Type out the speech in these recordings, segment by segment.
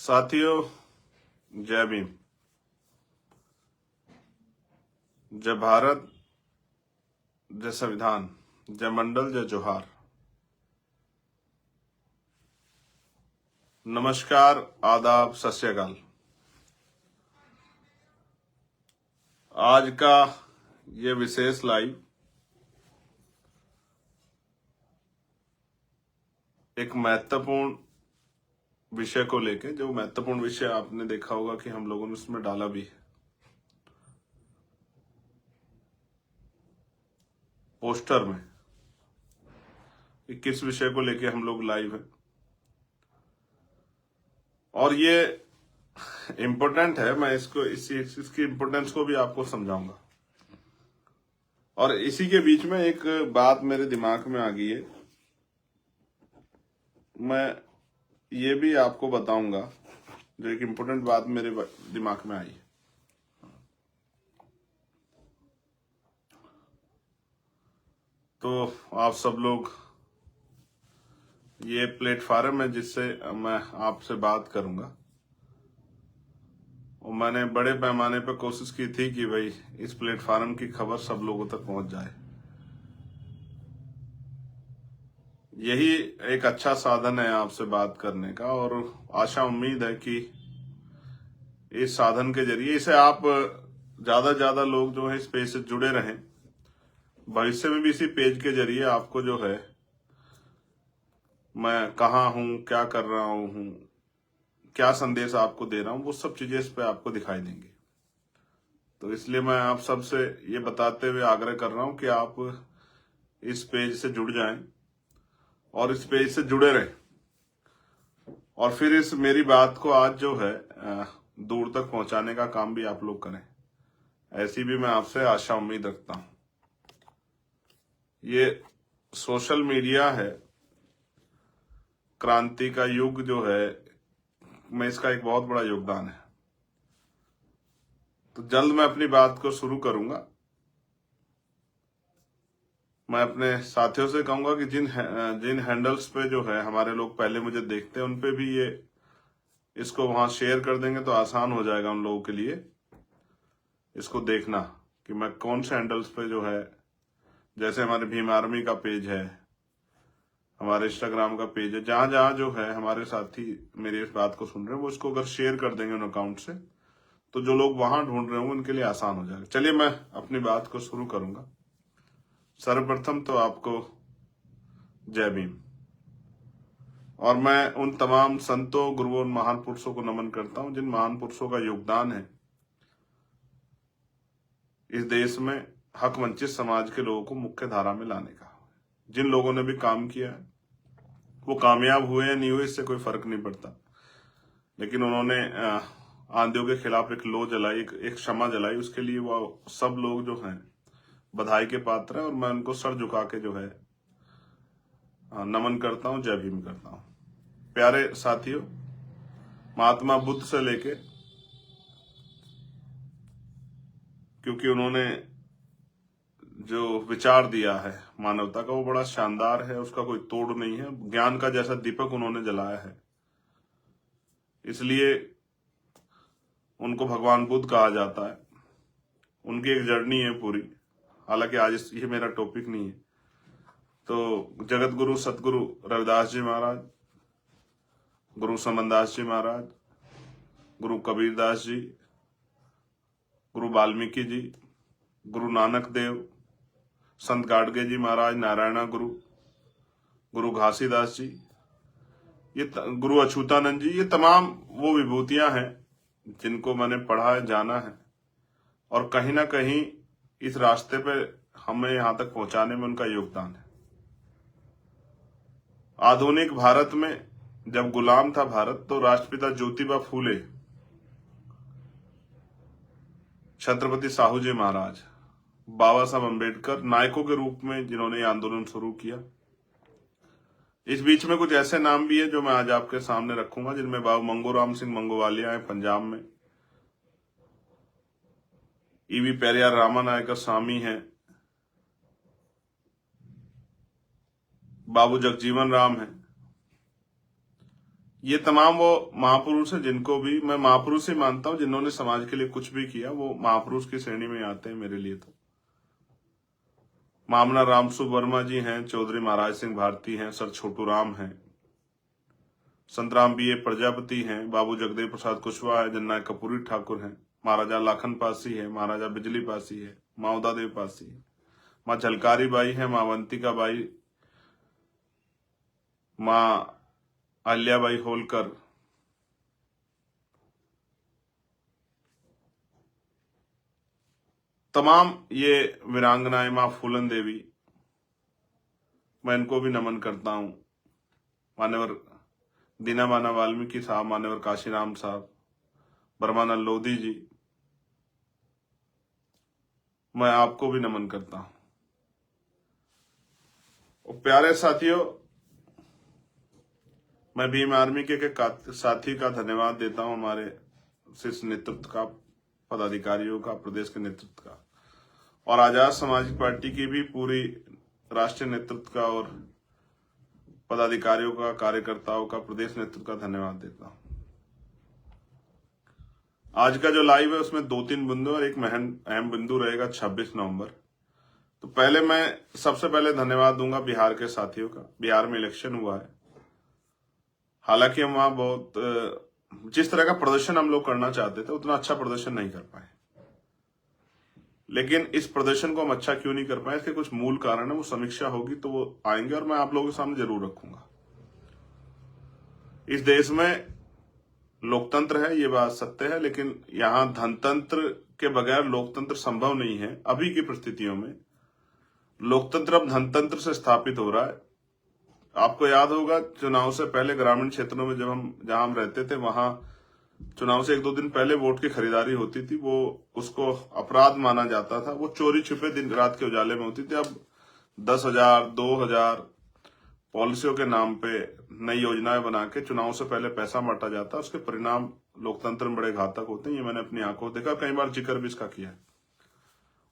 साथियों, जय भीम। जय भारत, जय संविधान, जय मंडल, जय जोहार। नमस्कार, आदाब, सत श्री अकाल। आज का ये विशेष लाइव एक महत्वपूर्ण विषय को लेके, जो महत्वपूर्ण विषय आपने देखा होगा कि हम लोगों ने उसमें डाला भी है पोस्टर में कि किस विषय को लेके हम लोग लाइव है, और ये इम्पोर्टेंट है। मैं इसकी इम्पोर्टेंस को भी आपको समझाऊंगा। और इसी के बीच में एक बात मेरे दिमाग में आ गई है, मैं ये भी आपको बताऊंगा, जो एक इम्पोर्टेंट बात मेरे दिमाग में आई है। तो आप सब लोग, ये प्लेटफॉर्म है जिससे मैं आपसे बात करूंगा, और मैंने बड़े पैमाने पर कोशिश की थी कि भाई इस प्लेटफॉर्म की खबर सब लोगों तक पहुंच जाए। यही एक अच्छा साधन है आपसे बात करने का, और आशा उम्मीद है कि इस साधन के जरिए इसे आप ज्यादा लोग जो है इस पेज से जुड़े रहें। भविष्य में भी इसी पेज के जरिए आपको जो है, मैं कहाँ हूं, क्या कर रहा हूं, क्या संदेश आपको दे रहा हूं, वो सब चीजें इस पे आपको दिखाई देंगी। तो इसलिए मैं आप सबसे ये बताते हुए आग्रह कर रहा हूं कि आप इस पेज से जुड़ जाएं और इस पेज से जुड़े रहें, और फिर इस मेरी बात को आज जो है दूर तक पहुंचाने का काम भी आप लोग करें। ऐसी भी मैं आपसे आशा उम्मीद रखता हूं। ये सोशल मीडिया है, क्रांति का युग जो है, में इसका एक बहुत बड़ा योगदान है। तो जल्द मैं अपनी बात को शुरू करूंगा। मैं अपने साथियों से कहूंगा कि जिन हैंडल्स पे जो है हमारे लोग पहले मुझे देखते हैं, उन पे भी इसको वहां शेयर कर देंगे तो आसान हो जाएगा उन लोगों के लिए इसको देखना कि मैं कौन से हैंडल्स पे जो है, जैसे हमारे भीम आर्मी का पेज है, हमारे इंस्टाग्राम का पेज है, जहां जहां जो है हमारे साथी मेरी इस बात को सुन रहे हैं, वो इसको अगर शेयर कर देंगे उन अकाउंट से, तो जो लोग वहां ढूंढ रहे होंगे उनके लिए आसान हो जाएगा। चलिए मैं अपनी बात को शुरू करूंगा। सर्वप्रथम तो आपको जय भीम, और मैं उन तमाम संतों, गुरुओं, महान पुरुषों को नमन करता हूं जिन महान पुरुषों का योगदान है इस देश में हक वंचित समाज के लोगों को मुख्य धारा में लाने का। जिन लोगों ने भी काम किया है वो कामयाब हुए या नहीं हुए इससे कोई फर्क नहीं पड़ता, लेकिन उन्होंने आंधियों के खिलाफ एक लो जलाई, एक क्षमा जलाई, उसके लिए वो सब लोग जो हैं बधाई के पात्र हैं, और मैं उनको सर झुका के जो है नमन करता हूं, जय भीम करता हूं। प्यारे साथियों, महात्मा बुद्ध से लेके, क्योंकि उन्होंने जो विचार दिया है मानवता का वो बड़ा शानदार है, उसका कोई तोड़ नहीं है। ज्ञान का जैसा दीपक उन्होंने जलाया है, इसलिए उनको भगवान बुद्ध कहा जाता है। उनकी एक जर्नी है पूरी, हालांकि आज ये मेरा टॉपिक नहीं है। तो जगत गुरु सतगुरु रविदास जी महाराज, गुरु समनदास जी महाराज, गुरु कबीरदास जी, गुरु वाल्मीकि जी, गुरु नानक देव, संत गाडगे जी महाराज, नारायणा गुरु, गुरु घासीदास जी, ये गुरु अछूतानंद जी, ये तमाम वो विभूतियां हैं जिनको मैंने पढ़ा है, जाना है, और कहीं ना कहीं इस रास्ते पे हमें यहां तक पहुंचाने में उनका योगदान है। आधुनिक भारत में जब गुलाम था भारत, तो राष्ट्रपिता ज्योतिबा फूले, छत्रपति साहू जी महाराज, बाबा साहब अम्बेडकर नायकों के रूप में जिन्होंने ये आंदोलन शुरू किया। इस बीच में कुछ ऐसे नाम भी है जो मैं आज आपके सामने रखूंगा, जिनमें बाबू मंगूराम सिंह मंगोवालिया है पंजाब में, ईवी पेरियार रामानायकर स्वामी है, बाबू जगजीवन राम है, ये तमाम वो महापुरुष है जिनको भी मैं महापुरुष ही मानता हूं, जिन्होंने समाज के लिए कुछ भी किया वो महापुरुष की श्रेणी में आते हैं मेरे लिए। तो मामला रामसु वर्मा जी हैं, चौधरी महाराज सिंह भारती हैं, सर छोटू राम हैं, संतराम बी ए प्रजापति हैं, बाबू जगदेव प्रसाद कुशवाहा है, जननायक कपूरी ठाकुर हैं, महाराजा लाखन पासी है, महाराजा बिजली पासी है, माँ उदा देव पासी है, माँ झलकारी बाई है, माँ अवंतिका बाई, माँ अहिल्याबाई होलकर, तमाम ये वीरांगनाएं, माँ फूलन देवी, मैं इनको भी नमन करता हूं। मान्यवर दीना माना वाल्मीकि साहब, मान्यवर काशीराम साहब, ब्रह्मानंद लोधी जी, मैं आपको भी नमन करता हूं। और प्यारे साथियों, मैं भीम आर्मी के साथी का धन्यवाद देता हूं, हमारे शीर्ष नेतृत्व का, पदाधिकारियों का, प्रदेश के नेतृत्व का, और आजाद समाजिक पार्टी की भी पूरी राष्ट्रीय नेतृत्व का और पदाधिकारियों का, कार्यकर्ताओं का, प्रदेश नेतृत्व का धन्यवाद देता हूं। आज का जो लाइव है उसमें 2-3 बिंदु और एक अहम बिंदु रहेगा 26 नवंबर। तो पहले मैं सबसे पहले धन्यवाद दूंगा बिहार के साथियों का। बिहार में इलेक्शन हुआ है, हालांकि हम वहां बहुत जिस तरह का प्रदर्शन हम लोग करना चाहते थे उतना अच्छा प्रदर्शन नहीं कर पाए, लेकिन इस प्रदर्शन को हम अच्छा क्यों नहीं कर पाए, इसके कुछ मूल कारण है। वो समीक्षा होगी तो वो आएंगे और मैं आप लोगों के सामने जरूर रखूंगा। इस देश में लोकतंत्र है, ये बात सत्य है, लेकिन यहां धनतंत्र के बगैर लोकतंत्र संभव नहीं है। अभी की परिस्थितियों में लोकतंत्र अब धनतंत्र से स्थापित हो रहा है। आपको याद होगा चुनाव से पहले ग्रामीण क्षेत्रों में जहां हम रहते थे, वहां चुनाव से 1-2 दिन पहले वोट की खरीदारी होती थी, वो उसको अपराध माना जाता था, वो चोरी छिपे दिन रात के उजाले में होती थी। अब 10,000 2,000 पॉलिसियों के नाम पे नई योजनाएं बना के चुनाव से पहले पैसा बांटा जाता है। उसके परिणाम लोकतंत्र में बड़े घातक होते हैं, ये मैंने अपनी आंखों से देखा, कई बार जिक्र भी इसका किया है।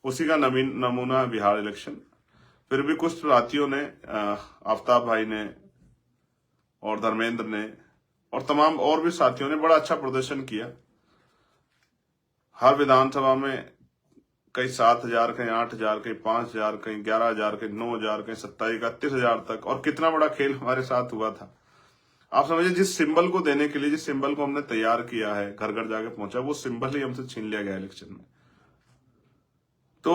उसी का नमूना है बिहार इलेक्शन। फिर भी कुछ साथियों ने, आफ्ताब भाई ने और धर्मेंद्र ने और तमाम और भी साथियों ने बड़ा अच्छा प्रदर्शन किया। हर विधानसभा में कई 7,000, कहीं 8,000, कहीं 5,000, कहीं 11,000, कहीं 9,000, कहीं 27,000-31,000 तक, और कितना बड़ा खेल हमारे साथ हुआ था। आप समझिए, जिस सिंबल को देने के लिए, जिस सिंबल को हमने तैयार किया है, घर घर जाके पहुंचा, वो सिंबल ही हमसे छीन लिया गया इलेक्शन में। तो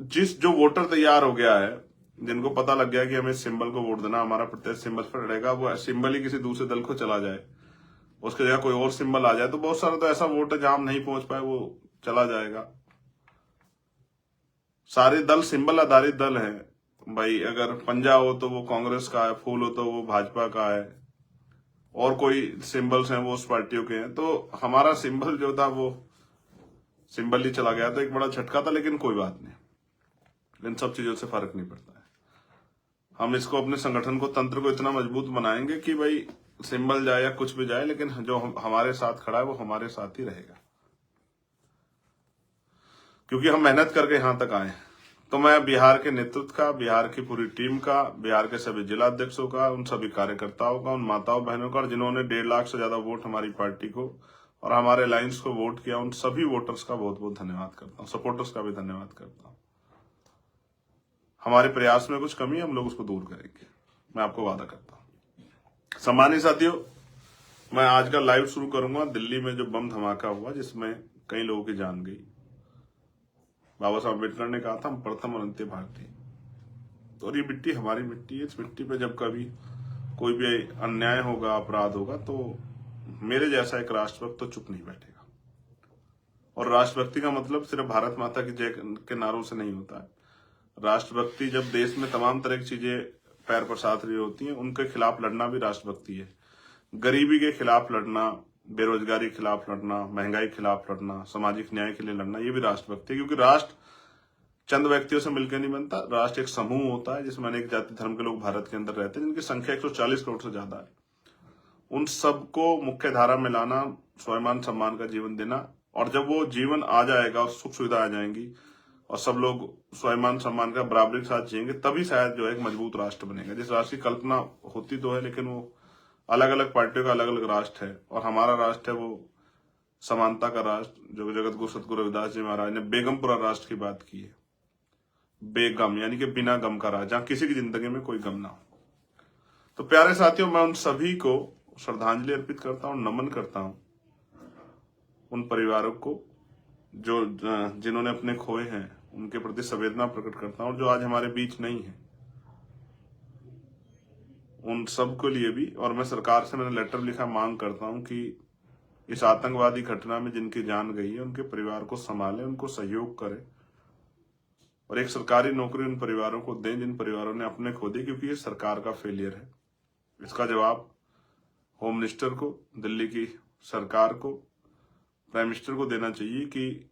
जो वोटर तैयार हो गया है, जिनको पता लग गया कि हमें सिंबल को वोट देना, हमारा प्रत्येक सिंबल पर रहेगा, वो सिंबल ही किसी दूसरे दल को चला जाए, उसके जगह कोई और सिंबल आ जाए, तो बहुत सारा तो ऐसा वोट है जहां हम नहीं पहुंच पाए, वो चला जाएगा। सारे दल सिंबल आधारित दल है भाई। अगर पंजा हो तो वो कांग्रेस का है, फूल हो तो वो भाजपा का है, और कोई सिंबल्स हैं वो उस पार्टियों के हैं। तो हमारा सिंबल जो था वो सिंबल ही चला गया, तो एक बड़ा झटका था, लेकिन कोई बात नहीं, इन सब चीजों से फर्क नहीं पड़ता है। हम इसको, अपने संगठन को, तंत्र को इतना मजबूत बनाएंगे कि भाई सिंबल जाए या कुछ भी जाए, लेकिन जो हमारे साथ खड़ा है वो हमारे साथ ही रहेगा, क्योंकि हम मेहनत करके यहां तक आए। तो मैं बिहार के नेतृत्व का, बिहार की पूरी टीम का, बिहार के सभी जिला अध्यक्षों का, उन सभी कार्यकर्ताओं का, उन माताओं बहनों का, जिन्होंने 1.5 लाख से ज्यादा वोट हमारी पार्टी को और हमारे अलायंस को वोट किया, उन सभी वोटर्स का बहुत बहुत धन्यवाद करता हूँ। सपोर्टर्स का भी धन्यवाद करता हूँ। हमारे प्रयास में कुछ कमी है, हम लोग उसको दूर करेंगे, मैं आपको वादा करता हूँ। सम्मानित साथियों, मैं आज का लाइव शुरू करूंगा दिल्ली में जो बम धमाका हुआ, जिसमें कई लोगों की जान गई। बाबा साहब अम्बेडकर ने कहा था, हम प्रथम और अंत्य भारतीय, और ये मिट्टी हमारी मिट्टी है। इस मिट्टी पे जब कभी कोई भी अन्याय होगा, अपराध होगा, तो मेरे जैसा एक राष्ट्रभक्त तो चुप नहीं बैठेगा। और राष्ट्रभक्ति का मतलब सिर्फ भारत माता की जय के नारों से नहीं होता है। राष्ट्रभक्ति जब देश में तमाम तरह की चीजें पैर पसार रही होती हैं, उनके खिलाफ लड़ना भी राष्ट्रभक्ति है। गरीबी के खिलाफ लड़ना, बेरोजगारी के खिलाफ लड़ना, महंगाई के खिलाफ लड़ना, सामाजिक न्याय के लिए लड़ना, ये भी राष्ट्रभक्ति है। क्योंकि राष्ट्र चंद व्यक्तियों से मिलकर नहीं बनता, राष्ट्र एक समूह होता है जिसमें अनेक जाति धर्म के लोग भारत के अंदर रहते हैं, जिनकी संख्या 140 करोड़ से ज्यादा है। उन सबको मुख्य धारा में लाना, स्वाभिमान सम्मान का जीवन देना, और जब वो जीवन आ जाएगा और सुख सुविधा आ जाएंगी और सब लोग स्वाभिमान सम्मान का बराबरी के साथ जिएंगे, तभी शायद जो है एक मजबूत राष्ट्र बनेगा। जिस राष्ट्र की कल्पना होती तो है, लेकिन वो अलग अलग पार्टियों का अलग अलग राष्ट्र है, और हमारा राष्ट्र है वो समानता का राष्ट्र, जो जगत गुरु सतगुरु रविदास जी महाराज ने बेगमपुरा राष्ट्र की बात की है। बेगम यानी कि बिना गम का राज, जहां किसी की जिंदगी में कोई गम ना हो। तो प्यारे साथियों, मैं उन सभी को श्रद्धांजलि अर्पित करता हूं, नमन करता हूं उन परिवारों को जो जिन्होंने अपने खोए हैं, उनके प्रति संवेदना प्रकट करता हूं, और जो आज हमारे बीच नहीं है उन सब के लिए भी। और मैं सरकार से मैंने लेटर लिखा, मांग करता हूं कि इस आतंकवादी घटना में जिनकी जान गई है उनके परिवार को संभालें, उनको सहयोग करें, और एक सरकारी नौकरी उन परिवारों को दें जिन परिवारों ने अपने खो दी, क्योंकि ये सरकार का फेलियर है। इसका जवाब होम मिनिस्टर को, दिल्ली की सरकार को, प्राइम मिनिस्टर को देना चाहिए कि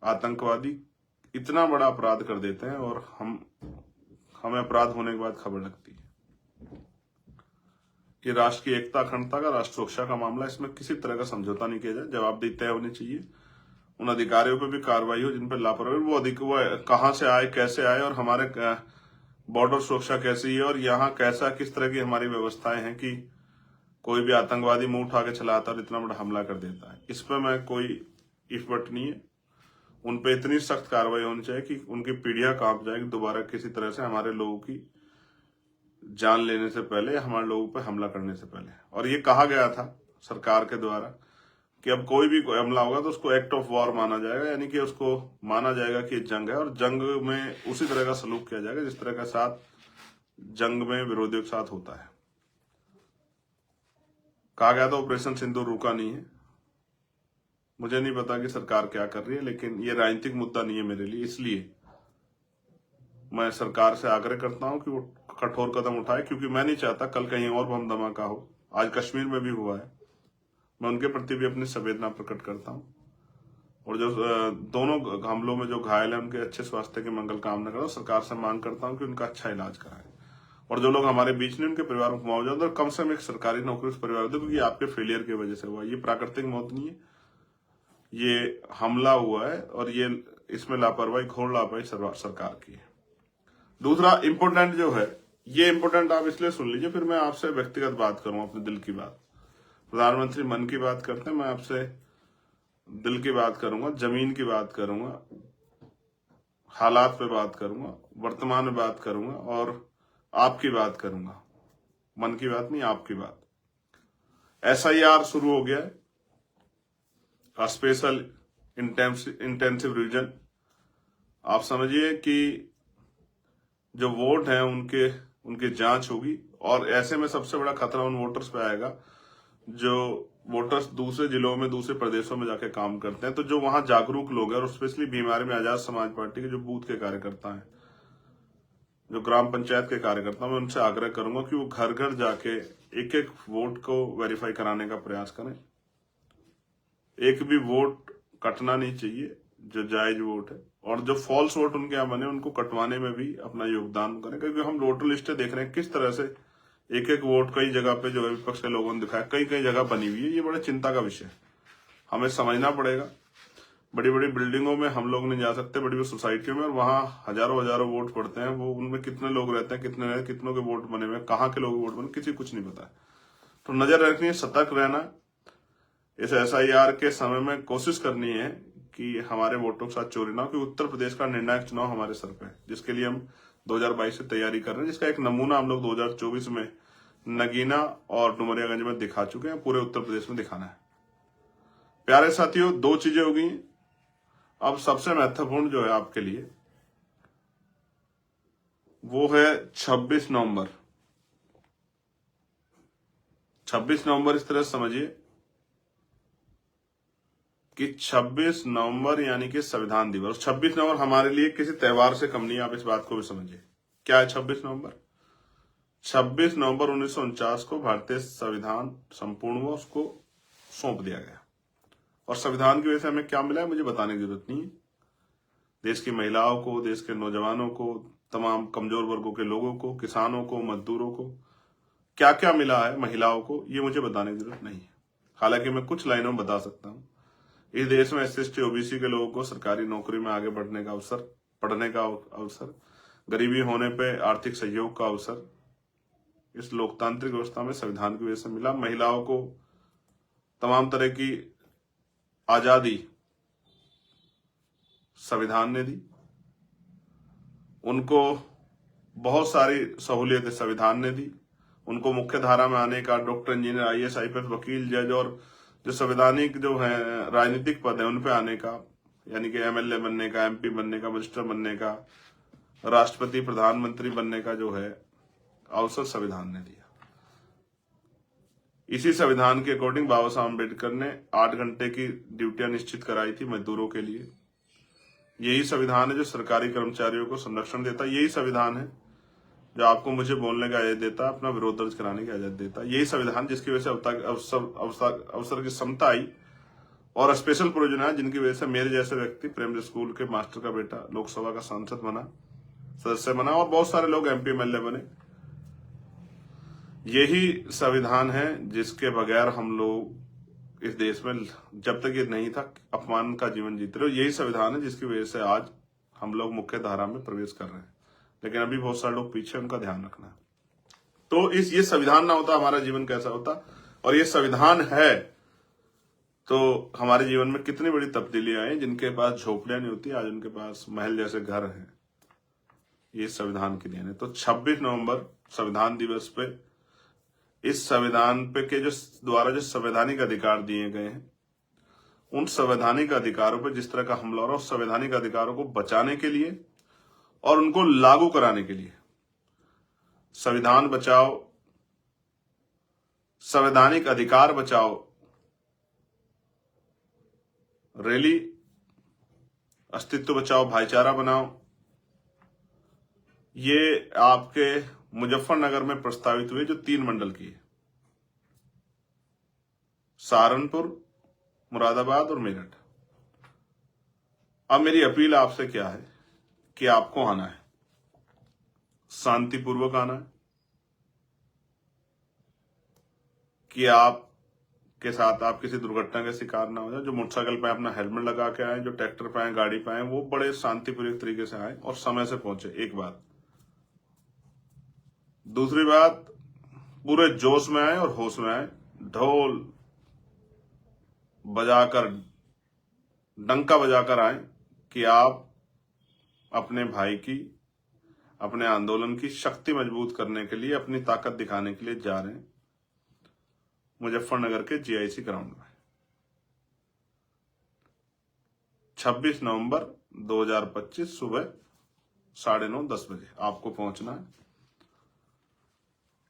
आतंकवादी इतना बड़ा अपराध कर देते हैं और हमें अपराध होने के बाद खबर लगती है। ये राष्ट्र की एकता अखंडता का, राष्ट्र सुरक्षा का मामला, इसमें किसी तरह का समझौता नहीं किया जाए। जवाबदेही तय होनी चाहिए, उन अधिकारियों पर भी कार्रवाई हो जिन पर लापरवाही, वो कहां से आए, कैसे आए, और हमारे बॉर्डर सुरक्षा कैसी है, और यहाँ कैसा किस तरह की हमारी व्यवस्थाएं हैं कि कोई भी आतंकवादी मुंह उठा के चला आता है और इतना बड़ा हमला कर देता है। इस पर मैं कोई इफ बट नहीं है। उन पे इतनी सख्त कार्रवाई होनी चाहिए कि उनकी पीढ़ियां कांप जाए कि दोबारा किसी तरह से हमारे लोगों की जान लेने से पहले, हमारे लोगों पर हमला करने से पहले। और ये कहा गया था सरकार के द्वारा कि अब कोई भी हमला होगा तो उसको एक्ट ऑफ वॉर माना जाएगा, यानी कि उसको माना जाएगा कि जंग है, और जंग में उसी तरह का सलूक किया जाएगा जिस तरह का साथ जंग में विरोधियों के साथ होता है। कहा गया था ऑपरेशन सिंदूर रुका नहीं है। मुझे नहीं पता कि सरकार क्या कर रही है, लेकिन ये राजनीतिक मुद्दा नहीं है मेरे लिए, इसलिए मैं सरकार से आग्रह करता हूं कि वो कठोर कदम उठाए, क्योंकि मैं नहीं चाहता कल कहीं और बम धमाका हो। आज कश्मीर में भी हुआ है, मैं उनके प्रति भी अपनी संवेदना प्रकट करता हूं, और जो दोनों हमलों में जो घायल है उनके अच्छे स्वास्थ्य की मंगल कामना करता हूं। सरकार से मांग करता हूं कि उनका अच्छा इलाज कराए, और जो लोग हमारे बीच में उनके परिवारों को मुआवजा दो, और कम से कम एक सरकारी नौकरी उस परिवार दो, क्योंकि आपके फेलियर की वजह से हुआ। ये प्राकृतिक मौत नहीं है, ये हमला हुआ है, और ये इसमें लापरवाही, घोर लापरवाही सरकार की है। दूसरा इंपोर्टेंट जो है, ये इंपोर्टेंट आप इसलिए सुन लीजिए, फिर मैं आपसे व्यक्तिगत बात करूंगा, अपने दिल की बात। प्रधानमंत्री मन की बात करते हैं, मैं आपसे दिल की बात करूंगा, जमीन की बात करूंगा, हालात पे बात करूंगा, वर्तमान में बात करूंगा, और आपकी बात करूंगा। मन की बात नहीं, आपकी बात। SIR शुरू हो गया है, स्पेशल इंटेंसिव रिवीजन। आप समझिए कि जो वोट हैं उनकी जांच होगी, और ऐसे में सबसे बड़ा खतरा उन वोटर्स पे आएगा जो वोटर्स दूसरे जिलों में, दूसरे प्रदेशों में जाके काम करते हैं। तो जो वहां जागरूक लोग हैं, और स्पेशली बीमारी में आजाद समाज पार्टी के जो बूथ के कार्यकर्ता हैं, जो ग्राम पंचायत के कार्यकर्ता, मैं उनसे आग्रह करूंगा कि वो घर घर जाके एक एक वोट को वेरीफाई कराने का प्रयास करें। एक भी वोट कटना नहीं चाहिए, जो जायज वोट है, और जो फॉल्स वोट उनके यहाँ बने उनको कटवाने में भी अपना योगदान करें, क्योंकि हम वोटर लिस्टें देख रहे हैं किस तरह से एक एक वोट कई जगह पे जो है विपक्ष के लोगों ने दिखाया, कई कई जगह बनी हुई है। ये बड़ा चिंता का विषय है, हमें समझना पड़ेगा। बड़ी बड़ी बिल्डिंगों में हम लोग नहीं जा सकते, बड़ी बड़ी सोसाइटियों में, और वहां हजारों हजारों वोट पड़ते हैं, वो उनमें कितने लोग रहते हैं, कितनों के वोट बने हुए, कहाँ के लोग वोट बने, किसी कुछ नहीं पता है। तो नजर रखनी है, सतर्क रहना। इस SIR के समय में कोशिश करनी है कि हमारे वोटों के साथ चोरी ना हो, क्योंकि उत्तर प्रदेश का निर्णायक चुनाव हमारे सर पे है, जिसके लिए हम 2022 से तैयारी कर रहे हैं, जिसका एक नमूना हम लोग 2024 में नगीना और डुमरियागंज में दिखा चुके हैं, पूरे उत्तर प्रदेश में दिखाना है। प्यारे साथियों, 2 चीजें हो गई। अब सबसे महत्वपूर्ण जो है आपके लिए वो है 26 नवंबर। 26 नवंबर इस तरह समझिए कि 26 नवंबर यानी कि संविधान दिवस। 26 नवंबर हमारे लिए किसी त्योहार से कम नहीं है, आप इस बात को भी समझिए। क्या है 26 नवंबर? 26 नवंबर 1949 को भारतीय संविधान संपूर्ण हुआ, उसको सौंप दिया गया, और संविधान की वजह से हमें क्या मिला है मुझे बताने की जरूरत नहीं है। देश की महिलाओं को, देश के नौजवानों को, तमाम कमजोर वर्गों के लोगों को, किसानों को, मजदूरों को क्या क्या मिला है, महिलाओं को, ये मुझे बताने की जरूरत नहीं है। हालांकि मैं कुछ लाइनों में बता सकता हूं। इस देश में SC ST OBC के लोगों को सरकारी नौकरी में आगे बढ़ने का अवसर, पढ़ने का अवसर, गरीबी होने पे आर्थिक सहयोग का अवसर, इस लोकतांत्रिक व्यवस्था में संविधान की वजह से मिला। महिलाओं को तमाम तरह की आजादी संविधान ने दी, उनको बहुत सारी सहूलियतें संविधान ने दी, उनको मुख्य धारा में आने का, डॉक्टर, इंजीनियर, आईएएस, आईपीएस, वकील, जज और जो संवैधानिक जो है राजनीतिक पद है उन पे आने का, यानी कि एमएलए बनने का, एमपी बनने का, मिनिस्टर बनने का, राष्ट्रपति, प्रधानमंत्री बनने का जो है अवसर संविधान ने दिया। इसी संविधान के अकॉर्डिंग बाबा साहब अम्बेडकर ने 8 घंटे की ड्यूटियां निश्चित कराई थी मजदूरों के लिए। यही संविधान है जो सरकारी कर्मचारियों को संरक्षण देता, यही संविधान है जो आपको मुझे बोलने का आजादी देता, अपना विरोध दर्ज कराने की आजादी देता। यही संविधान जिसकी वजह से अवसर की समता आई और स्पेशल प्रोविजन है जिनकी वजह से मेरे जैसे व्यक्ति प्राइमरी स्कूल के मास्टर का बेटा लोकसभा का सांसद बना, सदस्य बना और बहुत सारे लोग एमपी एमएलए बने। यही संविधान है जिसके बगैर हम लोग इस देश में जब तक ये नहीं था अपमान का जीवन जीते रहे। यही संविधान है जिसकी वजह से आज हम लोग मुख्य धारा में प्रवेश कर रहे हैं, लेकिन अभी बहुत सारे लोग पीछे, उनका ध्यान रखना है। तो ये संविधान ना होता हमारा जीवन कैसा होता, और ये संविधान है तो हमारे जीवन में कितनी बड़ी तब्दीलियां आई। जिनके पास झोपड़ियां नहीं होती आज उनके पास महल जैसे घर हैं, ये संविधान की देन है। तो 26 नवंबर संविधान दिवस पे इस संविधान पे के जो द्वारा जो संवैधानिक अधिकार दिए गए हैं, उन संवैधानिक अधिकारों पर जिस तरह का हमला हो रहा है, उस संवैधानिक अधिकारों को बचाने के लिए और उनको लागू कराने के लिए संविधान बचाओ, संवैधानिक अधिकार बचाओ रैली, अस्तित्व बचाओ, भाईचारा बनाओ, ये आपके मुजफ्फरनगर में प्रस्तावित हुए जो 3 मंडल की है, सहारनपुर, मुरादाबाद और मेरठ। अब मेरी अपील आपसे क्या है कि आपको आना है, शांतिपूर्वक आना है, कि आप के साथ आप किसी दुर्घटना के शिकार ना हो जाए। जो मोटरसाइकिल पे अपना हेलमेट लगा के आए, जो ट्रैक्टर पे आए, गाड़ी पे आए, वो बड़े शांतिपूर्वक तरीके से आए और समय से पहुंचे। एक बात। दूसरी बात, पूरे जोश में आए और होश में आए, ढोल बजाकर, डंका बजाकर आए कि आप अपने भाई की, अपने आंदोलन की शक्ति मजबूत करने के लिए, अपनी ताकत दिखाने के लिए जा रहे हैं मुजफ्फरनगर के जीआईसी ग्राउंड में। 26 नवंबर 2025 सुबह 9:30-10 बजे आपको पहुंचना है।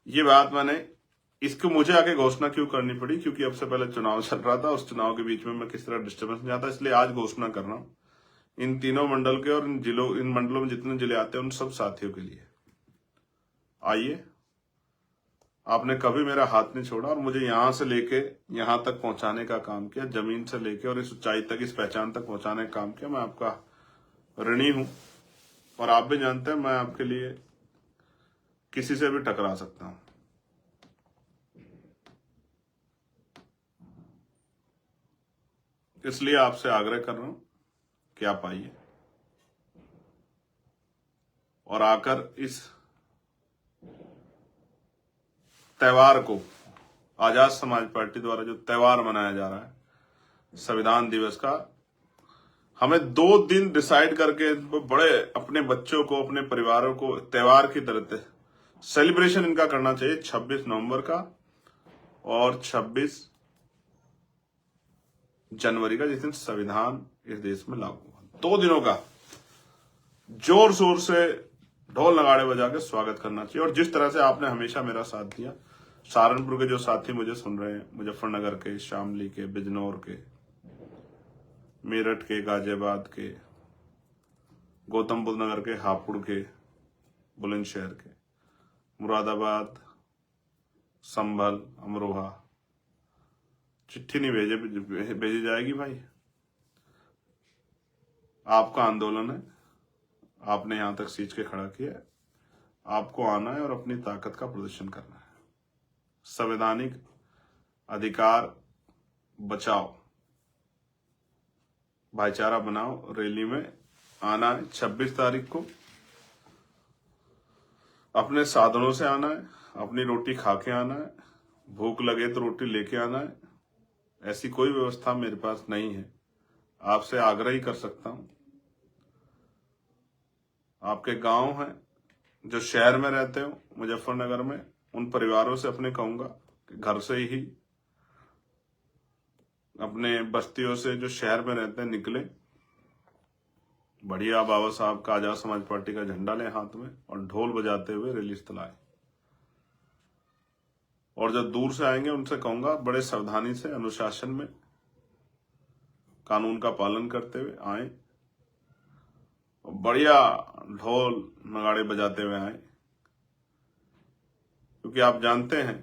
ये बात इसको मुझे आके घोषणा क्यों करनी पड़ी, क्योंकि अब से पहले चुनाव चल रहा था, उस चुनाव के बीच में मैं किस तरह डिस्टर्बेंस नहीं आता, इसलिए आज घोषणा कर रहा हूं इन तीनों मंडल के और इन मंडलों में जितने जिले आते हैं उन सब साथियों के लिए। आइए, आपने कभी मेरा हाथ नहीं छोड़ा और मुझे यहां से लेके यहां तक पहुंचाने का काम किया, जमीन से लेके और इस ऊंचाई तक, इस पहचान तक पहुंचाने का काम किया। मैं आपका ऋणी हूं और आप भी जानते हैं मैं आपके लिए किसी से भी टकरा सकता हूं। इसलिए आपसे आग्रह कर रहा हूं कि आप आइए और आकर इस त्योहार को, आजाद समाज पार्टी द्वारा जो त्योहार मनाया जा रहा है संविधान दिवस का, हमें 2 दिन डिसाइड करके बड़े अपने बच्चों को, अपने परिवारों को त्योहार की तरह सेलिब्रेशन इनका करना चाहिए। 26 नवंबर का और 26 जनवरी का, जिस दिन संविधान इस देश में लागू हुआ। 2 दिनों का जोर शोर से ढोल नगाड़े बजा के स्वागत करना चाहिए। और जिस तरह से आपने हमेशा मेरा साथ दिया, सहारनपुर के जो साथी मुझे सुन रहे हैं, मुजफ्फरनगर के, शामली के, बिजनौर के, मेरठ के, गाजियाबाद के, गौतम बुद्ध नगर के, हापुड़ के, बुलंदशहर के, मुरादाबाद, संभल, अमरोहा, चिट्ठी नहीं भेजी जाएगी भाई। आपका आंदोलन है, आपने यहां तक सींच के खड़ा किया है, आपको आना है और अपनी ताकत का प्रदर्शन करना है। संवैधानिक अधिकार बचाओ, भाईचारा बनाओ, रैली में आना है। 26 तारीख को अपने साधनों से आना है, अपनी रोटी खा के आना है, भूख लगे तो रोटी लेके आना है। ऐसी कोई व्यवस्था मेरे पास नहीं है। आपसे आग्रह ही कर सकता हूं, आपके गांव हैं जो शहर में रहते हो मुजफ्फरनगर में, उन परिवारों से अपने कहूंगा कि घर से ही अपने बस्तियों से जो शहर में रहते हैं निकले, बढ़िया बाबा साहब का आजाद समाज पार्टी का झंडा लें हाथ में और ढोल बजाते हुए रैली स्थल आए। और जो दूर से आएंगे उनसे कहूंगा बड़े सावधानी से, अनुशासन में, कानून का पालन करते हुए आए, बढ़िया ढोल नगाड़े बजाते हुए आए, क्योंकि आप जानते हैं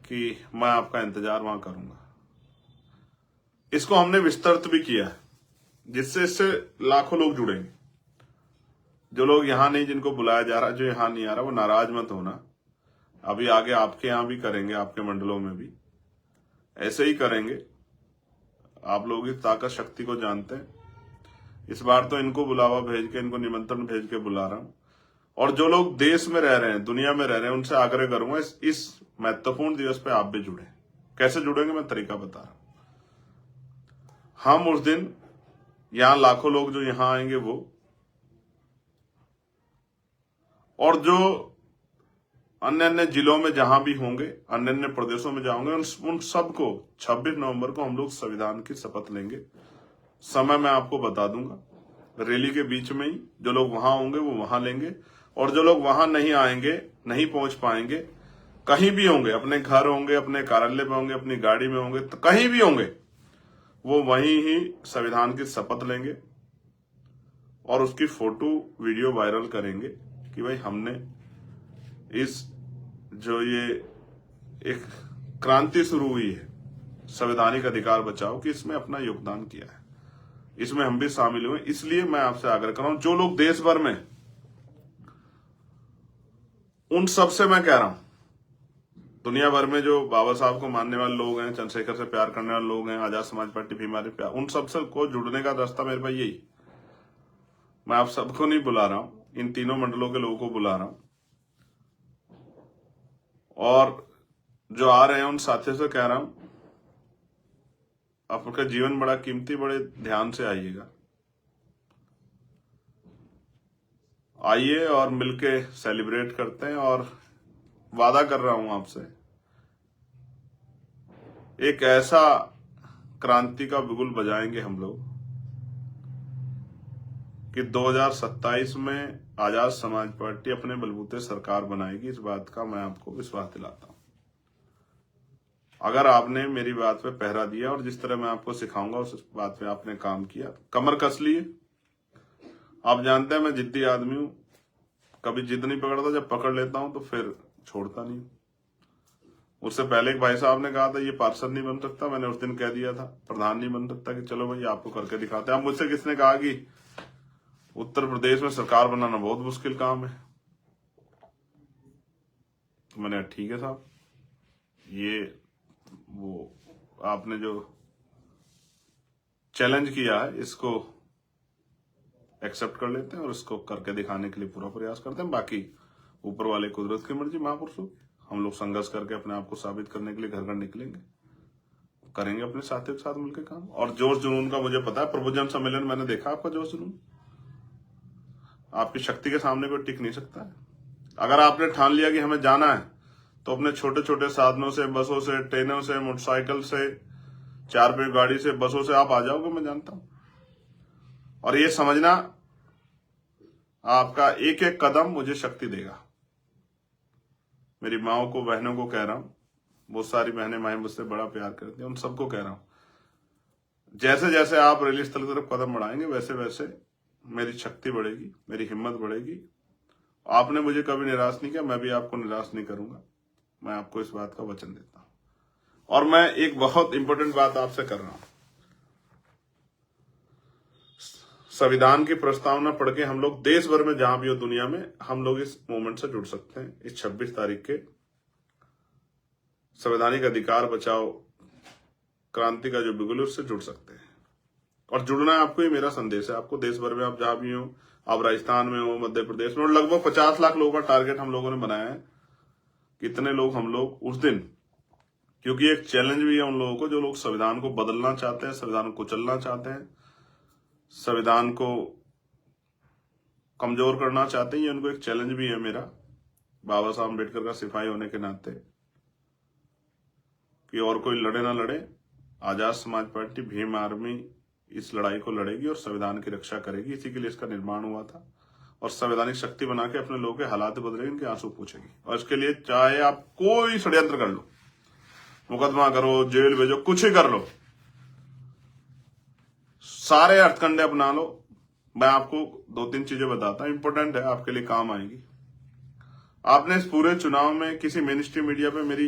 कि मैं आपका इंतजार वहां करूंगा। इसको हमने विस्तृत भी किया है, जिससे इससे लाखों लोग जुड़ेंगे। जो लोग यहां नहीं, जिनको बुलाया जा रहा, जो यहां नहीं आ रहा, वो नाराज मत होना। अभी आगे आपके यहां भी करेंगे, आपके मंडलों में भी ऐसे ही करेंगे। आप लोग इस ताकत शक्ति को जानते हैं। इस बार तो इनको बुलावा भेज के, इनको निमंत्रण भेज के बुला रहा हूं। और जो लोग देश में रह रहे हैं, दुनिया में रह रहे हैं, उनसे आग्रह करूंगा इस महत्वपूर्ण दिवस पे आप भी जुड़े। कैसे जुड़ेंगे मैं तरीका बता रहा हूं। हम उस दिन यहां लाखों लोग जो यहां आएंगे वो, और जो अन्य अन्य जिलों में जहां भी होंगे, अन्य अन्य प्रदेशों में जाओगे, उन सबको 26 नवंबर को हम लोग संविधान की शपथ लेंगे। समय मैं आपको बता दूंगा। रैली के बीच में ही जो लोग वहां होंगे वो वहां लेंगे, और जो लोग वहां नहीं आएंगे, नहीं पहुंच पाएंगे, कहीं भी होंगे, अपने घर होंगे, अपने कार्यालय में होंगे, अपनी गाड़ी में होंगे, तो कहीं भी होंगे, वो वहीं ही संविधान की शपथ लेंगे और उसकी फोटो वीडियो वायरल करेंगे कि भाई हमने इस जो ये एक क्रांति शुरू हुई है संवैधानिक अधिकार बचाओ की, इसमें अपना योगदान किया है, इसमें हम भी शामिल हुए। इसलिए मैं आपसे आग्रह कर रहा हूं, जो लोग देश भर में, उन सब से मैं कह रहा हूं, दुनिया भर में जो बाबा साहब को मानने वाले लोग हैं, चंद्रशेखर से प्यार करने वाले लोग हैं, आजाद समाज पार्टी भी हमारे प्यार, उन सबसे को जुड़ने का रास्ता मेरे पास यही। मैं आप सबको नहीं बुला रहा हूं, इन तीनों मंडलों के लोगों को बुला रहा हूं, और जो आ रहे हैं उन साथियों से कह रहा हूं, आपका जीवन बड़ा कीमती, बड़े ध्यान से आइएगा, आइए और मिलके सेलिब्रेट करते हैं। और वादा कर रहा हूं आपसे, एक ऐसा क्रांति का बिगुल बजाएंगे हम लोग कि 2027 में आजाद समाज पार्टी अपने बलबूते सरकार बनाएगी। इस बात का मैं आपको विश्वास दिलाता हूं। अगर आपने मेरी बात पे पहरा दिया और जिस तरह मैं आपको सिखाऊंगा उस बात पे आपने काम किया, कमर कस लिए। आप जानते हैं मैं जिद्दी आदमी हूं, कभी जिद नहीं पकड़ता, जब पकड़ लेता हूं तो फिर छोड़ता नहीं। उससे पहले एक भाई साहब ने कहा था ये पार्षद नहीं बन सकता, मैंने उस दिन कह दिया था प्रधान नहीं बन सकता, कि चलो भाई आपको करके दिखाते हैं। अब मुझसे किसने कहा कि उत्तर प्रदेश में सरकार बनाना बहुत मुश्किल काम है, तो मैंने ठीक है साहब, ये वो आपने जो चैलेंज किया है इसको एक्सेप्ट कर लेते हैं और इसको करके दिखाने के लिए पूरा प्रयास करते हैं। बाकी ऊपर वाले कुदरत की मर्जी, महापुरुषों, हम लोग संघर्ष करके अपने आप को साबित करने के लिए घर घर निकलेंगे, करेंगे अपने साथियों के साथ मिलकर काम। और जोश जुनून का मुझे पता है, प्रबुद्धजन सम्मेलन मैंने देखा आपका जोश जुनून, आपकी शक्ति के सामने कोई टिक नहीं सकता है। अगर आपने ठान लिया कि हमें जाना है, तो अपने छोटे छोटे साधनों से, बसों से, ट्रेनों से, मोटरसाइकिल से, 4 पहिया गाड़ी से, बसों से आप आ जाओगे, मैं जानता हूं। और ये समझना, आपका एक एक कदम मुझे शक्ति देगा। मेरी माओ को, बहनों को कह रहा हूं, बहुत सारी बहनें माएं मुझसे बड़ा प्यार करती हैं, उन सबको कह रहा हूं, जैसे जैसे आप रैली स्थल की तरफ कदम बढ़ाएंगे वैसे वैसे मेरी शक्ति बढ़ेगी, मेरी हिम्मत बढ़ेगी। आपने मुझे कभी निराश नहीं किया, मैं भी आपको निराश नहीं करूंगा, मैं आपको इस बात का वचन देता हूं। और मैं एक बहुत इंपॉर्टेंट बात आपसे कर रहा हूं, संविधान की प्रस्तावना पढ़ के हम लोग देश भर में जहां भी हो दुनिया में, हम लोग इस मूवमेंट से जुड़ सकते हैं। इस 26 तारीख के संवैधानिक अधिकार बचाओ क्रांति का जो बिगुल है उससे जुड़ सकते हैं। और जुड़ना है आपको, ये मेरा संदेश है आपको। देश भर में आप जहां भी हो, आप राजस्थान में हो, मध्य प्रदेश में, और लगभग 50 लाख लोगों का टारगेट हम लोगों ने बनाया है। कितने लोग हम लोग उस दिन, क्योंकि एक चैलेंज भी है उन लोगों को जो लोग संविधान को बदलना चाहते हैं, संविधान को कुचलना चाहते हैं, संविधान को कमजोर करना चाहते हैं। ये उनको एक चैलेंज भी है मेरा, बाबा साहब अम्बेडकर का सिपाही होने के नाते, कि और कोई लड़े ना लड़े, आजाद समाज पार्टी, भीम आर्मी इस लड़ाई को लड़ेगी और संविधान की रक्षा करेगी। इसी के लिए इसका निर्माण हुआ था, और संवैधानिक शक्ति बना के अपने लोगों के हालात बदलेगी, इनके आंसू पूछेगी। और इसके लिए चाहे आप कोई षड्यंत्र कर लो, मुकदमा करो, जेल भेजो, कुछ ही कर लो, सारे हथकंडे अपना लो। मैं आपको 2-3 चीजें बताता हूं, इंपॉर्टेंट है, आपके लिए काम आएगी। आपने इस पूरे चुनाव में किसी मेन स्ट्रीम मीडिया पे मेरी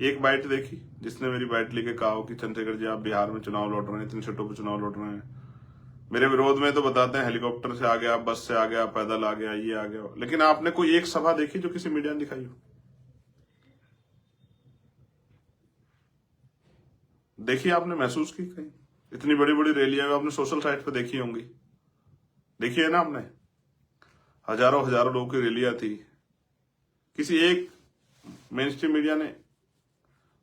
एक बाइट देखी जिसने मेरी बाइट लेके कहा हो कि चंद्रशेखर जी आप बिहार में चुनाव लड़ रहे हैं, इतनी सीटों पर चुनाव लड़ रहे हैं? मेरे विरोध में तो बताते हैं हेलीकॉप्टर से आ गया, बस से आ गया, पैदल आ गया, ये आ गया, लेकिन आपने कोई एक सभा देखी जो किसी मीडिया ने दिखाई हो? देखिए, आपने महसूस की कहीं? इतनी बड़ी बड़ी रैलियां आपने सोशल साइट पे देखी होंगी, देखिए ना आपने, हजारों हजारों लोगों की रैलियां थी। किसी एक मेन स्ट्रीम मीडिया ने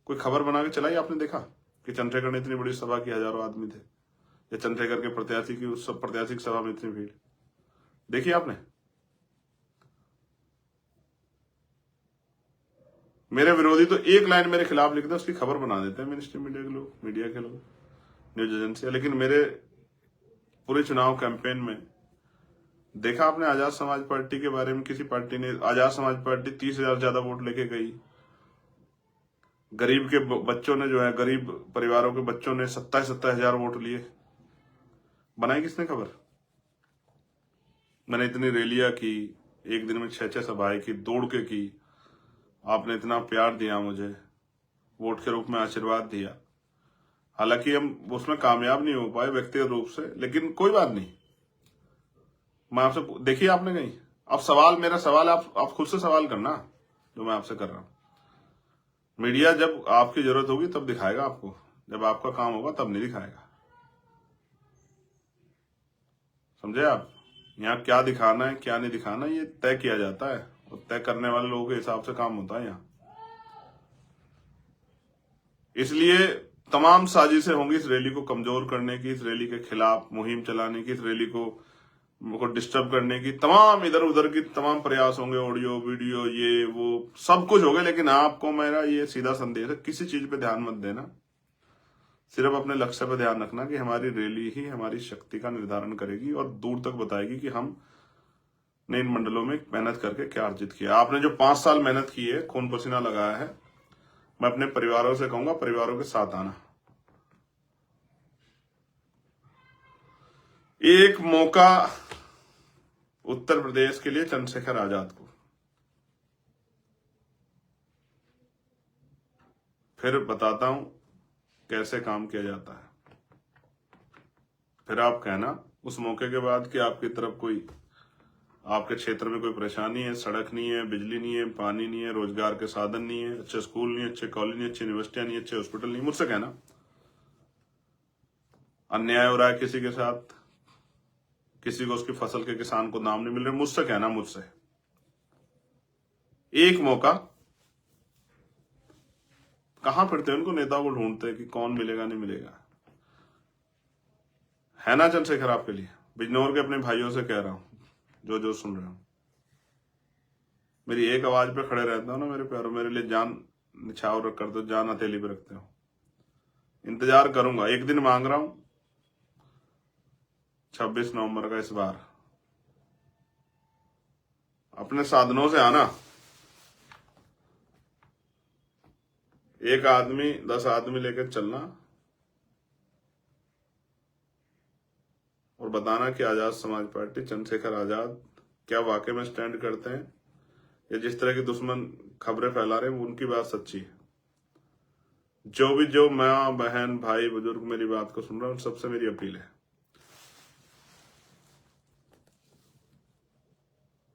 कोई खबर बना के चलाई? आपने देखा कि चंद्रशेखर ने इतनी बड़ी सभा की, हजारों आदमी थे, या चंद्रशेखर के प्रत्याशी की उस प्रत्याशी की सभा में इतनी भीड़ देखी आपने? मेरे विरोधी तो एक लाइन मेरे खिलाफ लिखते हैं, उसकी खबर बना देते हैं मेन स्ट्रीम मीडिया के लोग, मीडिया के लोग, न्यूज एजेंसी। लेकिन मेरे पूरे चुनाव कैंपेन में देखा आपने आजाद समाज पार्टी के बारे में किसी पार्टी ने? आजाद समाज पार्टी 30,000 ज्यादा वोट लेके गई। गरीब के बच्चों ने जो है, गरीब परिवारों के बच्चों ने 27,000 वोट लिए। बनाई किसने खबर? मैंने इतनी रैलियां की, एक दिन में 6-6 सभाएं की, दौड़ के की। आपने इतना प्यार दिया मुझे, वोट के रूप में आशीर्वाद दिया। हालांकि हम उसमें कामयाब नहीं हो पाए व्यक्तिगत रूप से, लेकिन कोई बात नहीं। मैं आपसे, देखिए आपने कहीं, अब सवाल, मेरा सवाल आप खुद से सवाल करना जो मैं आपसे कर रहा हूं। मीडिया जब आपकी जरूरत होगी तब दिखाएगा आपको, जब आपका काम होगा तब नहीं दिखाएगा। समझे आप? यहाँ क्या दिखाना है क्या नहीं दिखाना ये तय किया जाता है, और तय करने वाले लोगों के हिसाब से काम होता है यहाँ। इसलिए तमाम साजिशें होंगी इस रैली को कमजोर करने की, इस रैली के खिलाफ मुहिम चलाने की, इस रैली को डिस्टर्ब करने की, तमाम इधर उधर की तमाम प्रयास होंगे, ऑडियो वीडियो ये वो सब कुछ होगा। लेकिन आपको मेरा ये सीधा संदेश है, किसी चीज पे ध्यान मत देना, सिर्फ अपने लक्ष्य पर ध्यान रखना कि हमारी रैली ही हमारी शक्ति का निर्धारण करेगी और दूर तक बताएगी कि हम ने इन मंडलों में मेहनत करके क्या अर्जित किया। आपने जो 5 साल मेहनत की है, खून पसीना लगाया है, मैं अपने परिवारों से कहूंगा परिवारों के साथ आना। एक मौका उत्तर प्रदेश के लिए चंद्रशेखर आजाद को, फिर बताता हूं कैसे काम किया जाता है। फिर आप कहना उस मौके के बाद कि आपकी तरफ कोई, आपके क्षेत्र में कोई परेशानी है, सड़क नहीं है, बिजली नहीं है, पानी नहीं है, रोजगार के साधन नहीं है, अच्छे स्कूल नहीं, अच्छे कॉलेज नहीं, अच्छी यूनिवर्सिटियां नहीं, अच्छे हॉस्पिटल नहीं, मुझसे कहना। अन्याय हो रहा है किसी के साथ, किसी को उसकी फसल के किसान को दाम नहीं मिल रहे, मुझसे कहना। मुझसे एक मौका, कहां फिरते हैं उनको नेता को ढूंढते कि कौन मिलेगा नहीं मिलेगा, है ना चंद्रशेखर आपके लिए? बिजनौर के अपने भाइयों से कह रहा हूं, जो जो सुन रहे हो, मेरी एक आवाज पे खड़े रहते हो ना मेरे प्यारों, मेरे लिए जान निछावर रख कर दो, जान हथेली पे रखते हो। इंतजार करूंगा, एक दिन मांग रहा हूं 26 नवंबर का। इस बार अपने साधनों से आना, एक आदमी 10 आदमी लेकर चलना और बताना कि आजाद समाज पार्टी, चंद्रशेखर आजाद क्या वाकई में स्टैंड करते हैं, या जिस तरह की दुश्मन खबरें फैला रहे हैं वो उनकी बात सच्ची है। जो माँ बहन भाई बुजुर्ग मेरी बात को सुन रहे हैं, उन सबसे मेरी अपील है,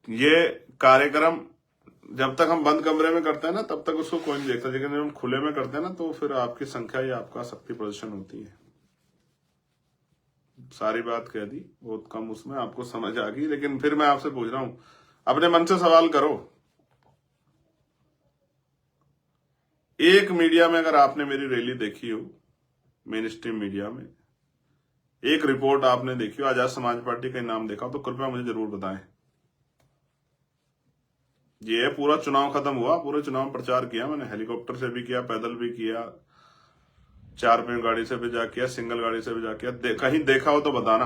ये कार्यक्रम जब तक हम बंद कमरे में करते हैं ना तब तक उसको कोई नहीं देखता, लेकिन जब हम खुले में करते हैं ना तो फिर आपकी संख्या या आपका शक्ति प्रदर्शन होती है। सारी बात कह दी, बहुत कम उसमें आपको समझ आ गई। लेकिन फिर मैं आपसे पूछ रहा हूं, अपने मन से सवाल करो। एक मीडिया में अगर आपने मेरी रैली देखी हो, मेन स्ट्रीम मीडिया में एक रिपोर्ट आपने देखी हो, आजाद समाज पार्टी का नाम देखा हो, तो कृपया मुझे जरूर बताएं। ये पूरा चुनाव खत्म हुआ, पूरे चुनाव प्रचार किया मैंने, हेलीकॉप्टर से भी किया, पैदल भी किया, 4 पहियों गाड़ी से भी जा किया, सिंगल गाड़ी से भी जा किया। कहीं देखा हो तो बताना।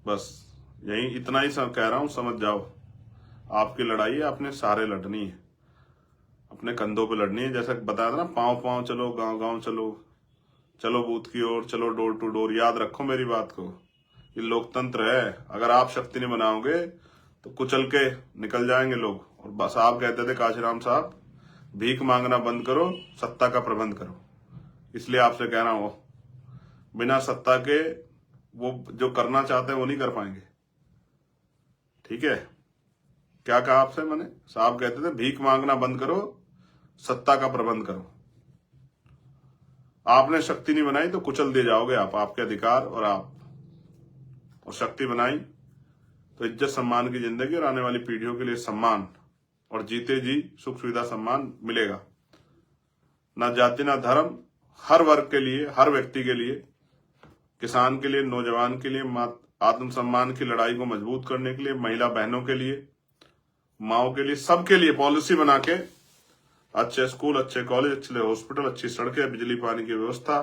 बस यही इतना ही कह रहा हूं, समझ जाओ। आपकी लड़ाई है, आपने सारे लड़नी है, अपने कंधों पे लड़नी है। जैसा बताया था ना, पांव पांव चलो, गांव गांव चलो, चलो बूथ की ओर, चलो डोर टू डोर। याद रखो मेरी बात को, ये लोकतंत्र है। अगर आप शक्ति नहीं बनाओगे तो कुचल के निकल जाएंगे लोग। और बस आप कहते थे काशीराम साहब, भीख मांगना बंद करो, सत्ता का प्रबंध करो। इसलिए आपसे कह रहा हूं, बिना सत्ता के वो जो करना चाहते हैं वो नहीं कर पाएंगे। ठीक है, क्या कहा आपसे मैंने? साहब कहते थे भीख मांगना बंद करो, सत्ता का प्रबंध करो। आपने शक्ति नहीं बनाई तो कुचल दिए जाओगे आप, आपके अधिकार और शक्ति बनाई तो इज्जत सम्मान की जिंदगी और आने वाली पीढ़ियों के लिए सम्मान और जीते जी सुख सुविधा सम्मान मिलेगा। ना जाति ना धर्म, हर वर्ग के लिए, हर व्यक्ति के लिए, किसान के लिए, नौजवान के लिए, आत्मसम्मान की लड़ाई को मजबूत करने के लिए, महिला बहनों के लिए, माओ के लिए, सबके लिए पॉलिसी बना के अच्छे स्कूल, अच्छे कॉलेज, अच्छे हॉस्पिटल, अच्छी सड़कें, बिजली पानी की व्यवस्था,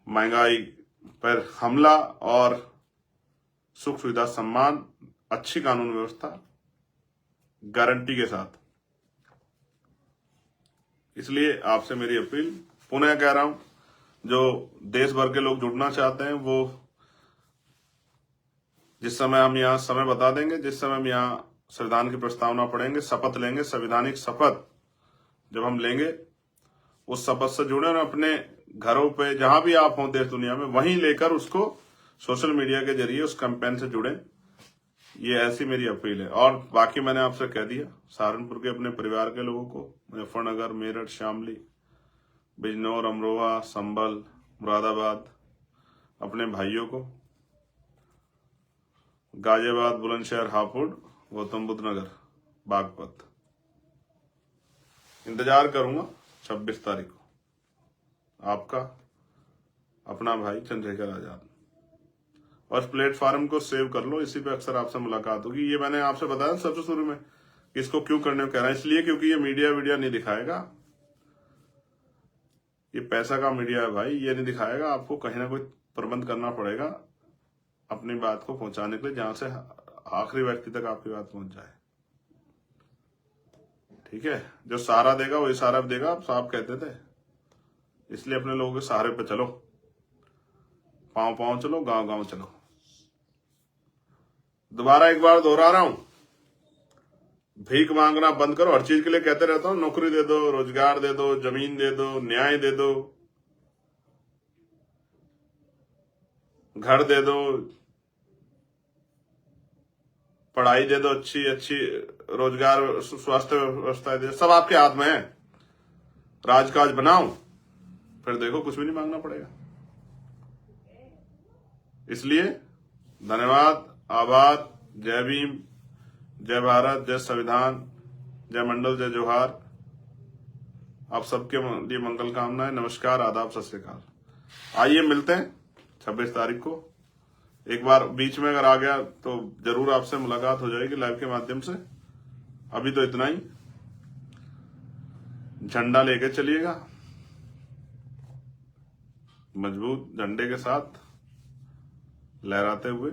महंगाई पर हमला और सुख सुविधा सम्मान, अच्छी कानून व्यवस्था गारंटी के साथ। इसलिए आपसे मेरी अपील, पुनः कह रहा हूं, जो देश भर के लोग जुड़ना चाहते हैं वो जिस समय हम यहाँ समय बता देंगे, जिस समय हम यहाँ संविधान की प्रस्तावना पढ़ेंगे, शपथ लेंगे, संवैधानिक शपथ जब हम लेंगे, उस शपथ से जुड़े और अपने घरों पे जहां भी आप हों देश दुनिया में, वहीं लेकर उसको सोशल मीडिया के जरिए उस कैंपेन से जुड़े। ये ऐसी मेरी अपील है। और बाकी मैंने आपसे कह दिया, सहारनपुर के अपने परिवार के लोगों को, मुजफ्फरनगर, मेरठ, शामली, बिजनौर, अमरोहा, संभल, मुरादाबाद, अपने भाइयों को, गाजियाबाद, बुलंदशहर, हापुड़, गौतम बुद्ध नगर, बागपत, इंतजार करूंगा 26 तारीख को। आपका अपना भाई चंद्रशेखर आजाद। और इस प्लेटफॉर्म को सेव कर लो, इसी पे अक्सर आपसे मुलाकात होगी। ये मैंने आपसे बताया सबसे शुरू में, इसको क्यों करने को कह रहा है, इसलिए क्योंकि ये मीडिया नहीं दिखाएगा, ये पैसा का मीडिया है भाई, ये नहीं दिखाएगा। आपको कहीं ना कोई प्रबंध करना पड़ेगा अपनी बात को पहुंचाने के लिए, जहां से आखिरी व्यक्ति तक आपकी बात पहुंच जाए। ठीक है, जो सहारा देगा वो इशारा देगा, आप साहब कहते थे। इसलिए अपने लोगों के सहारे पे चलो, पांव पांव चलो, गांव गांव चलो। दोबारा एक बार दोहरा रहा हूं, भीख मांगना बंद करो। हर चीज के लिए कहते रहता हूं, नौकरी दे दो, रोजगार दे दो, जमीन दे दो, न्याय दे दो, घर दे दो, पढ़ाई दे दो, अच्छी अच्छी रोजगार, स्वास्थ्य व्यवस्था दे, सब आपके हाथ में है। राजकाज बनाओ, फिर देखो कुछ भी नहीं मांगना पड़ेगा। इसलिए धन्यवाद, आभार, जय भीम, जय भारत, जय संविधान, जय मंडल, जय जोहार। आप सबके लिए मंगल कामनाएं। नमस्कार, आदाब, सत श्री अकाल। आइए मिलते हैं 26 तारीख को। एक बार बीच में अगर आ गया तो जरूर आपसे मुलाकात हो जाएगी लाइव के माध्यम से। अभी तो इतना ही, झंडा लेके चलिएगा, मजबूत झंडे के साथ लहराते हुए,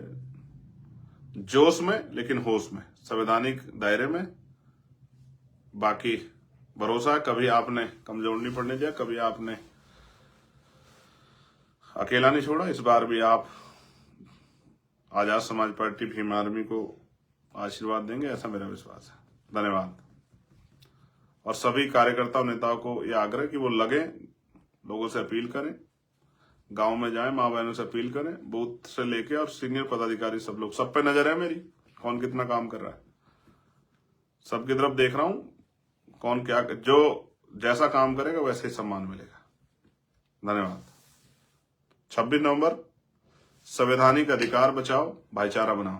जोश में लेकिन होश में, संवैधानिक दायरे में। बाकी भरोसा, कभी आपने कमजोर नहीं पड़ने दिया, कभी आपने अकेला नहीं छोड़ा। इस बार भी आप आजाद समाज पार्टी भीम आर्मी को आशीर्वाद देंगे, ऐसा मेरा विश्वास है। धन्यवाद। और सभी कार्यकर्ताओं, नेताओं को यह आग्रह कि वो लगे, लोगों से अपील करें, गांव में जाएं, मां बहनों से अपील करें, बूथ से लेके और सीनियर पदाधिकारी, सब लोग, सब पे नजर है मेरी, कौन कितना काम कर रहा है, सबकी तरफ देख रहा हूं, कौन क्या, जो जैसा काम करेगा वैसे ही सम्मान मिलेगा। धन्यवाद। 26 नवंबर, संवैधानिक अधिकार बचाओ, भाईचारा बनाओ।